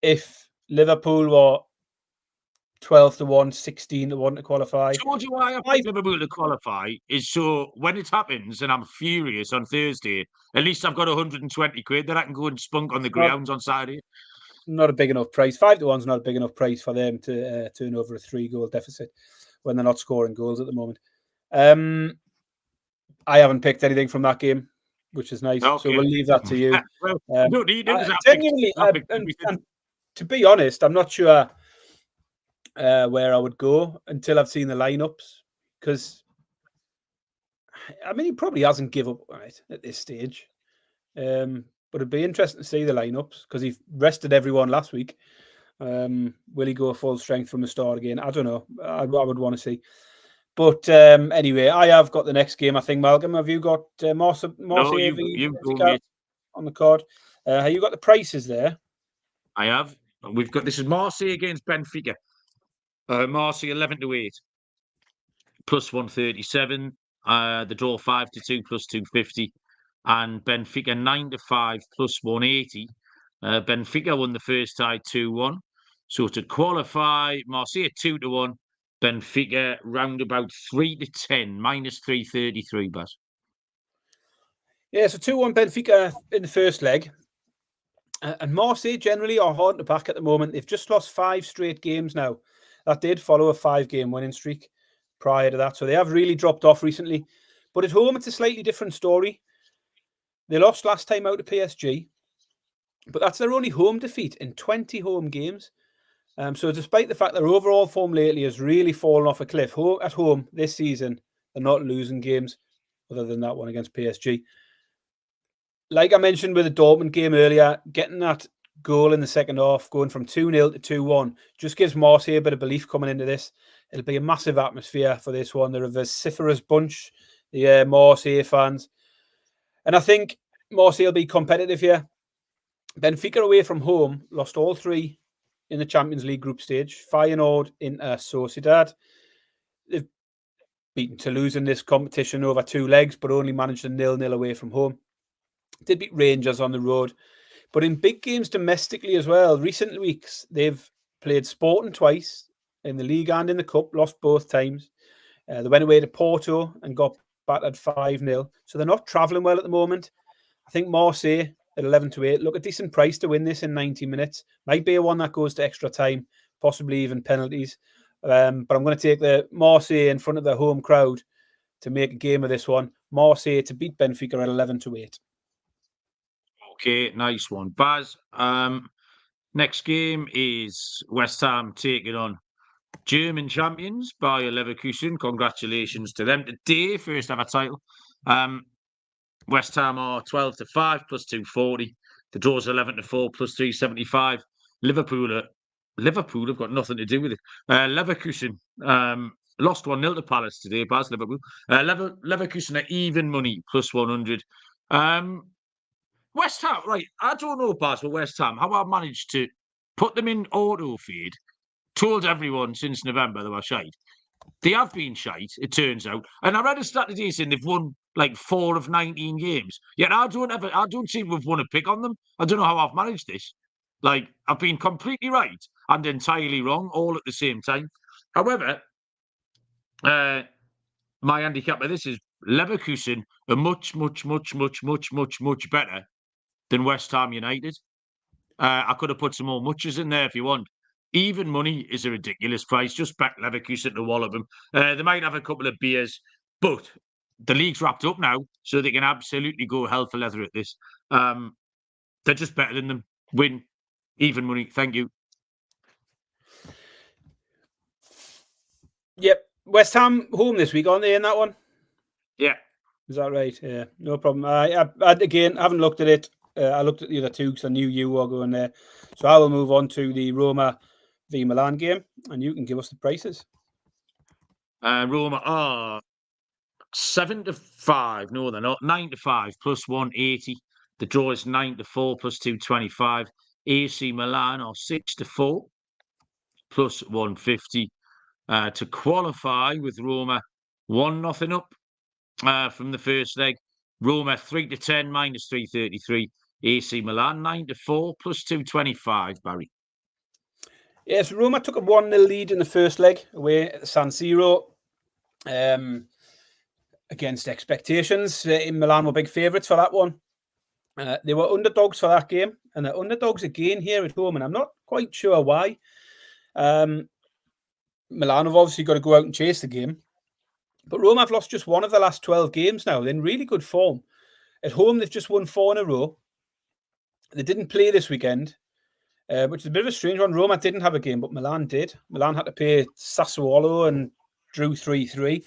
if Liverpool were 12-1, 16-1 to qualify. I told you why I picked Liverpool to qualify is so when it happens and I'm furious on Thursday, at least I've got 120 quid that I can go and spunk on the grounds on Saturday. Not a big enough price. 5-1 is not a big enough price for them to turn over a 3-goal deficit when they're not scoring goals at the moment. I haven't picked anything from that game, which is nice. Okay. So we'll leave that to you. Well, you don't need it. Genuinely, and to be honest, I'm not sure where I would go until I've seen the lineups, because I mean, he probably hasn't given up right at this stage. But it'd be interesting to see the lineups because he rested everyone last week. Will he go full strength from the start again? I don't know. I would want to see. But anyway, I have got the next game, I think. Malcolm, have you got Marseille on the card? Have you got the prices there? I have. We've got, this is Marseille against Benfica. Marseille 11-8, plus 137. The draw 5-2, plus 250. And Benfica 9-5, plus 180. Benfica won the first tie 2-1. So to qualify, Marseille 2-1. Benfica round about 3-10, minus 333, Baz. Yeah, so 2-1 Benfica in the first leg. And Marseille generally are hard to back at the moment. They've just lost 5 straight games now. That did follow a 5-game winning streak prior to that. So they have really dropped off recently. But at home, it's a slightly different story. They lost last time out to PSG. But that's their only home defeat in 20 home games. So despite the fact their overall form lately has really fallen off a cliff, at home this season, they're not losing games other than that one against PSG. Like I mentioned with the Dortmund game earlier, getting that goal in the second half, going from 2-0 to 2-1, just gives Marseille a bit of belief coming into this. It'll be a massive atmosphere for this one. They're a vociferous bunch, the Marseille fans. And I think Marseille will be competitive here. Benfica away from home lost all 3 in the Champions League group stage. Feyenoord into Sociedad. They've beaten Toulouse in this competition over 2 legs, but only managed a 0-0 away from home. Did beat Rangers on the road. But in big games domestically as well, recent weeks, they've played Sporting twice in the league and in the cup, lost both times. They went away to Porto and got battered 5-0. So they're not travelling well at the moment. I think Marseille at 11-8, look, a decent price to win this in 90 minutes. Might be a one that goes to extra time, possibly even penalties. But I'm going to take the Marseille in front of the home crowd to make a game of this one. Marseille to beat Benfica at 11-8. Okay, nice one. Baz, next game is West Ham taking on German champions Bayer Leverkusen. Congratulations to them today, first ever title. West Ham are 12-5 plus 240. The draw's 11-4 plus 375. Liverpool have got nothing to do with it. Leverkusen lost 1-0 to Palace today, Baz. Liverpool. Leverkusen are even money plus 100. West Ham, right? I don't know, Baz, for West Ham, how I managed to put them in auto feed. Told everyone since November they were shite. They have been shite, it turns out. And I read a stat today saying they've won like 4 of 19 games. Yet I don't seem to have won a pick on them. I don't know how I've managed this. Like, I've been completely right and entirely wrong all at the same time. However, my handicap of this is Leverkusen are much better than West Ham United. I could have put some more muches in there if you want. Even money is a ridiculous price. Just back Leverkusen to wallop them. They might have a couple of beers, but the league's wrapped up now, so they can absolutely go hell for leather at this. They're just better than them. Win. Even money. Thank you. Yep. West Ham home this week, aren't they, in that one? Yeah. Is that right? Yeah, no problem. I again, haven't looked at it. I looked at the other 2 because I knew you were going there. So I will move on to the Roma v Milan game, and you can give us the prices. Roma are 7-5. No, they're not. 9-5 plus 180. The draw is 9-4 plus 225. AC Milan are 6-4 plus 150. To qualify with Roma, 1-0 up from the first leg. Roma 3-10 minus 333. AC Milan 9-4 plus 225. Barry. Yes, Roma took a 1-0 lead in the first leg away at San Siro. Against expectations, Milan were big favourites for that one. They were underdogs for that game, and they're underdogs again here at home, and I'm not quite sure why. Milan have obviously got to go out and chase the game, but Roma have lost just 1 of the last 12 games now. They're in really good form. At home, they've just won 4 in a row. They didn't play this weekend, which is a bit of a strange one. Roma didn't have a game, but Milan did. Milan had to play Sassuolo and drew 3-3.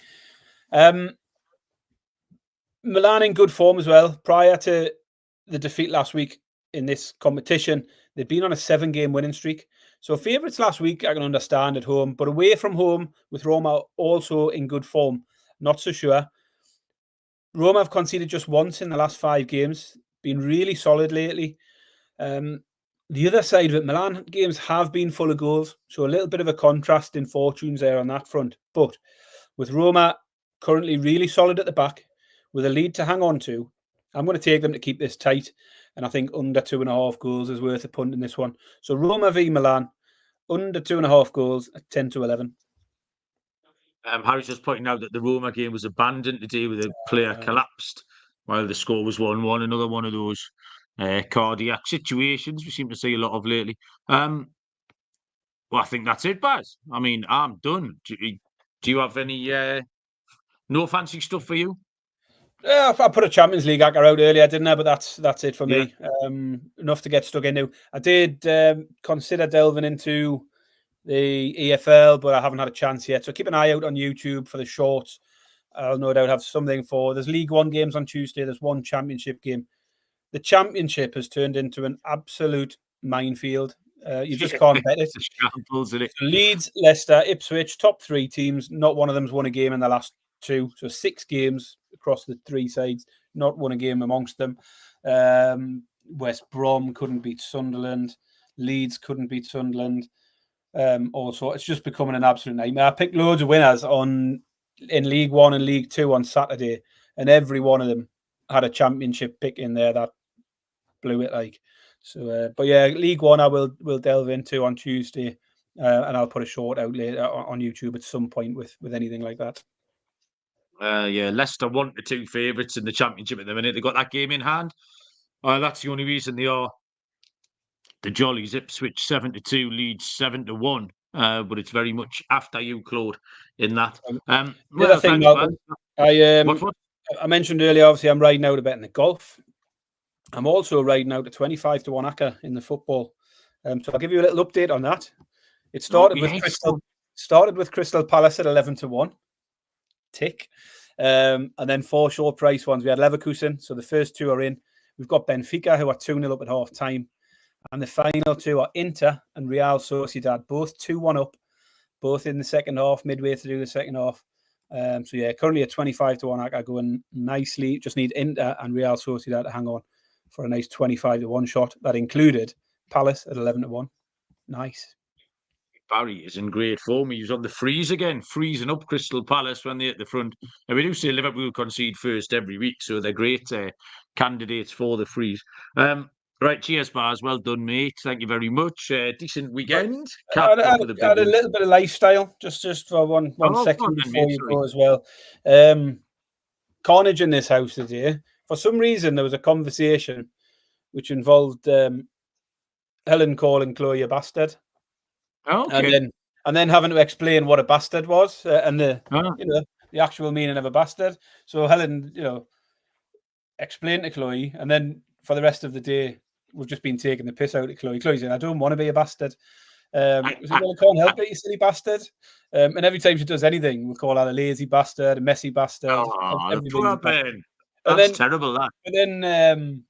Milan in good form as well. Prior to the defeat last week in this competition, they'd been on a 7-game winning streak. So favourites last week, I can understand at home, but away from home with Roma also in good form, not so sure. Roma have conceded just once in the last 5 games, been really solid lately. The other side of it, Milan games have been full of goals, so a little bit of a contrast in fortunes there on that front. But with Roma currently really solid at the back, with a lead to hang on to, I'm going to take them to keep this tight. And I think under 2.5 goals is worth a punt in this one. So Roma v Milan, under 2.5 goals at 10-11. Harry's just pointing out that the Roma game was abandoned today with a player collapsed while the score was 1-1. Another one of those cardiac situations we seem to see a lot of lately. Well, I think that's it, Baz. I mean, I'm done. Do you have any no fancy stuff for you? I put a Champions League acca out earlier, didn't I? But that's it for me. Enough to get stuck into. I did consider delving into the EFL, but I haven't had a chance yet. So keep an eye out on YouTube for the shorts. I'll no doubt have something for. There's League One games on Tuesday. There's one Championship game. The Championship has turned into an absolute minefield. You just can't bet it. It's a shambles, isn't it? So Leeds, Leicester, Ipswich, top 3 teams. Not one of them's won a game in the last 2. So 6 games across the 3 sides. Not won a game amongst them. West Brom couldn't beat Sunderland. Leeds couldn't beat Sunderland. Also, it's just becoming an absolute nightmare. I picked loads of winners in League 1 and League 2 on Saturday, and every one of them had a championship pick in there that blew it like. So, but yeah, League 1 I will delve into on Tuesday, and I'll put a short out later on YouTube at some point with anything like that. Yeah, Leicester 1-2 favourites in the Championship at the minute. They've got that game in hand. That's the only reason they are the Jollies. Ipswich 7-2, Leeds 7-1. But it's very much after you, Claude, in that. Well, thing, Malcolm, I mentioned earlier, obviously, I'm riding out a bet in the golf. I'm also riding out a 25 to 1 acca in the football. So I'll give you a little update on that. It started with Crystal Palace at 11 to 1. Tick. And then 4 short price ones. We had Leverkusen, so the first 2 are in. We've got Benfica, who are 2-0 up at half time. And the final 2 are Inter and Real Sociedad, both 2-1 up, both in the second half, midway through the second half. So yeah, currently a 25 to 1 acca going nicely. Just need Inter and Real Sociedad to hang on for a nice 25 to 1 shot. That included Palace at 11 to 1. Nice. Barry is in great form. He was on the freeze again, freezing up Crystal Palace when they're at the front. And we do say Liverpool concede first every week, so they're great candidates for the freeze. Right, cheers, Bars. Well done, mate. Thank you very much. Decent weekend. I had a little bit of lifestyle, just for one second before you go as well. Carnage in this house today. For some reason, there was a conversation which involved Helen calling Chloe a bastard. Okay. And then having to explain what a bastard was and the actual meaning of a bastard. So Helen, explained to Chloe, and then for the rest of the day, we've just been taking the piss out of Chloe. Chloe said, "I don't want to be a bastard." Well, I can't help it, you silly bastard. And every time she does anything, we call her a lazy bastard, a messy bastard. Poor Ben. That's terrible, that. And then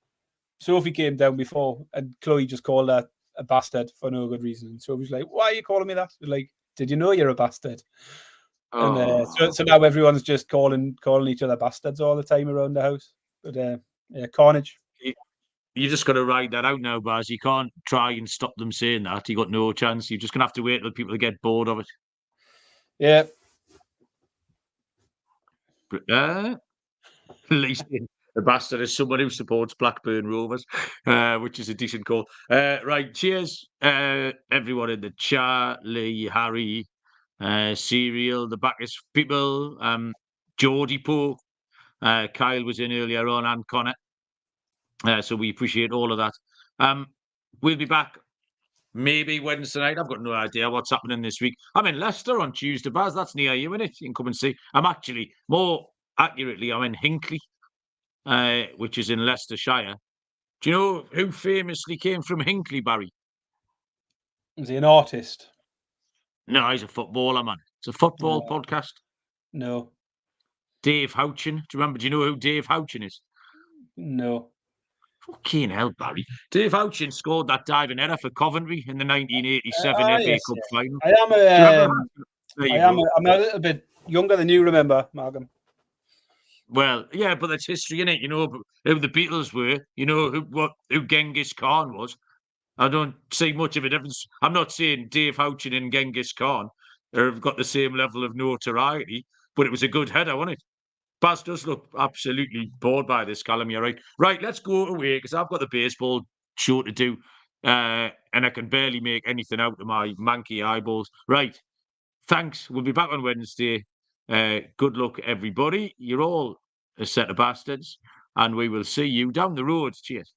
Sophie came down before, and Chloe just called her a bastard for no good reason. And Sophie's like, "Why are you calling me that?" Like, "Did you know you're a bastard?" And so now everyone's just calling each other bastards all the time around the house. But yeah, carnage. You just got to ride that out now, Baz. You can't try and stop them saying that. You got no chance. You're just gonna have to wait till people get bored of it. Yeah. But, at least the bastard is someone who supports Blackburn Rovers, which is a decent call. Right, cheers, everyone in the chat, Lee, Harry, Serial, the Bacchus people, Geordie Poe, Kyle was in earlier on, and Connor. So we appreciate all of that. We'll be back maybe Wednesday night. I've got no idea what's happening this week. I'm in Leicester on Tuesday, Baz. That's near you, isn't it? You can come and see. I'm actually, more accurately, I'm in Hinckley, which is in Leicestershire. Do you know who famously came from Hinckley, Barry? Is he an artist? No, he's a footballer, man. It's a football podcast. No. Dave Houchin. Do you know who Dave Houchin is? No. Fucking hell, Barry. Dave Houchin scored that diving header for Coventry in the 1987 FA Cup final. I'm a little bit younger than you, remember, Malcolm. Well, yeah, but that's history, innit? You know who the Beatles were. You know who Genghis Khan was. I don't see much of a difference. I'm not saying Dave Houchin and Genghis Khan have got the same level of notoriety, but it was a good header, wasn't it? Baz does look absolutely bored by this, Callum. You're right. Right, let's go away because I've got the baseball show to do, and I can barely make anything out of my manky eyeballs. Right, thanks. We'll be back on Wednesday. Good luck, everybody. You're all a set of bastards, and we will see you down the road. Cheers.